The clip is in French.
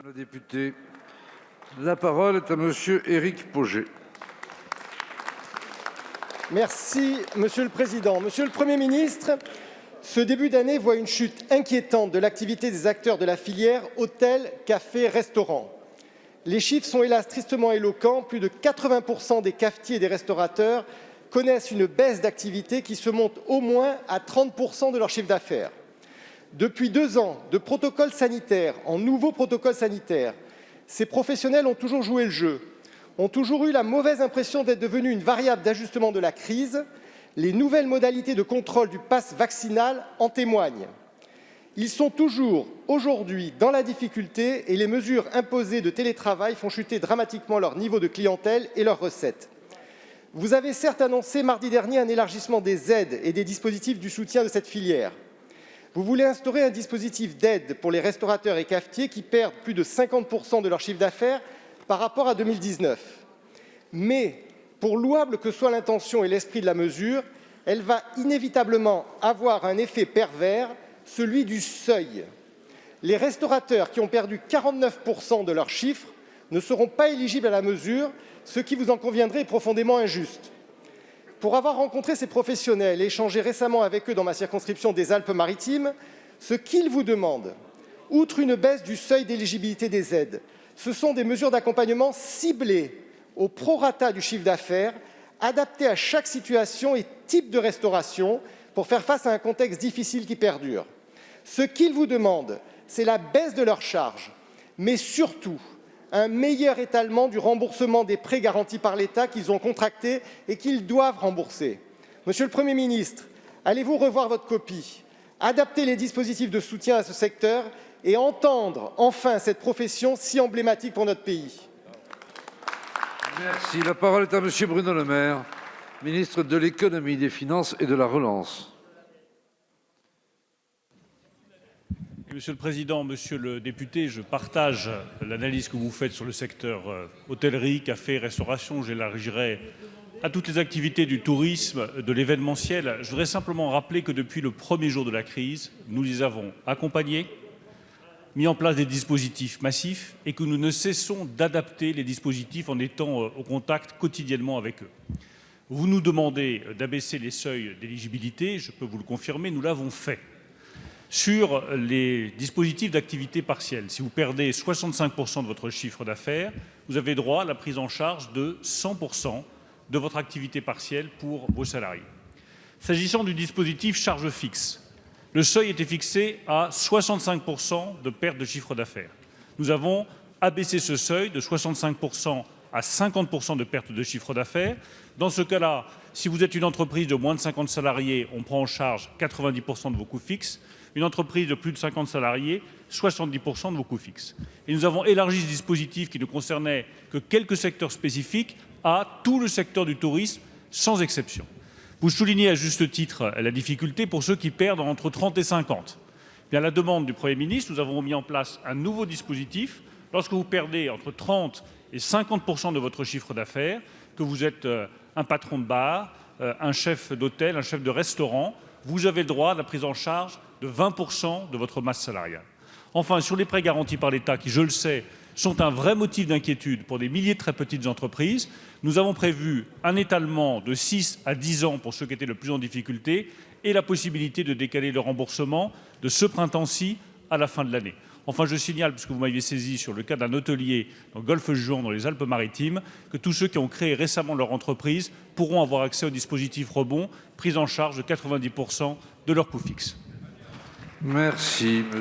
Le député. La parole est à monsieur Éric Pauget. Merci, Monsieur le Président. Monsieur le Premier ministre, ce début d'année voit une chute inquiétante de l'activité des acteurs de la filière hôtels, cafés, restaurants. Les chiffres sont hélas tristement éloquents. Plus de 80% des cafetiers et des restaurateurs connaissent une baisse d'activité qui se monte au moins à 30% de leur chiffre d'affaires. Depuis 2 ans de protocole sanitaire en nouveau protocole sanitaire, ces professionnels ont toujours joué le jeu, ont toujours eu la mauvaise impression d'être devenus une variable d'ajustement de la crise. Les nouvelles modalités de contrôle du pass vaccinal en témoignent. Ils sont toujours aujourd'hui dans la difficulté et les mesures imposées de télétravail font chuter dramatiquement leur niveau de clientèle et leurs recettes. Vous avez certes annoncé mardi dernier un élargissement des aides et des dispositifs du soutien de cette filière. Vous voulez instaurer un dispositif d'aide pour les restaurateurs et cafetiers qui perdent plus de 50% de leur chiffre d'affaires par rapport à 2019. Mais, pour louable que soit l'intention et l'esprit de la mesure, elle va inévitablement avoir un effet pervers, celui du seuil. Les restaurateurs qui ont perdu 49% de leur chiffre ne seront pas éligibles à la mesure, ce qui, vous en conviendrez, est profondément injuste. Pour avoir rencontré ces professionnels et échangé récemment avec eux dans ma circonscription des Alpes-Maritimes, ce qu'ils vous demandent, outre une baisse du seuil d'éligibilité des aides, ce sont des mesures d'accompagnement ciblées au prorata du chiffre d'affaires, adaptées à chaque situation et type de restauration pour faire face à un contexte difficile qui perdure. Ce qu'ils vous demandent, c'est la baisse de leurs charges, mais surtout un meilleur étalement du remboursement des prêts garantis par l'État qu'ils ont contractés et qu'ils doivent rembourser. Monsieur le Premier ministre, allez-vous revoir votre copie, adapter les dispositifs de soutien à ce secteur et entendre enfin cette profession si emblématique pour notre pays? Merci. La parole est à monsieur Bruno Le Maire, ministre de l'Économie, des Finances et de la Relance. Monsieur le Président, Monsieur le député, je partage l'analyse que vous faites sur le secteur hôtellerie, café, restauration. J'élargirai à toutes les activités du tourisme, de l'événementiel. Je voudrais simplement rappeler que depuis le premier jour de la crise, nous les avons accompagnés, mis en place des dispositifs massifs et que nous ne cessons d'adapter les dispositifs en étant au contact quotidiennement avec eux. Vous nous demandez d'abaisser les seuils d'éligibilité, je peux vous le confirmer, nous l'avons fait. Sur les dispositifs d'activité partielle, si vous perdez 65% de votre chiffre d'affaires, vous avez droit à la prise en charge de 100% de votre activité partielle pour vos salariés. S'agissant du dispositif charge fixe, le seuil était fixé à 65% de perte de chiffre d'affaires. Nous avons abaissé ce seuil de 65% à 50% de perte de chiffre d'affaires. Dans ce cas-là, si vous êtes une entreprise de moins de 50 salariés, on prend en charge 90% de vos coûts fixes. Une entreprise de plus de 50 salariés, 70% de vos coûts fixes. Et nous avons élargi ce dispositif qui ne concernait que quelques secteurs spécifiques à tout le secteur du tourisme, sans exception. Vous soulignez à juste titre la difficulté pour ceux qui perdent entre 30 et 50. Bien, à la demande du Premier ministre, nous avons mis en place un nouveau dispositif. Lorsque vous perdez entre 30 et 50% de votre chiffre d'affaires, que vous êtes un patron de bar, un chef d'hôtel, un chef de restaurant, vous avez le droit à la prise en charge de 20% de votre masse salariale. Enfin, sur les prêts garantis par l'État, qui, je le sais, sont un vrai motif d'inquiétude pour des milliers de très petites entreprises, nous avons prévu un étalement de 6 à 10 ans pour ceux qui étaient le plus en difficulté et la possibilité de décaler le remboursement de ce printemps-ci à la fin de l'année. Enfin, je signale, puisque vous m'aviez saisi sur le cas d'un hôtelier dans Golfe-Juan, dans les Alpes-Maritimes, que tous ceux qui ont créé récemment leur entreprise pourront avoir accès au dispositif rebond, prise en charge de 90% de leurs coûts fixes. Merci.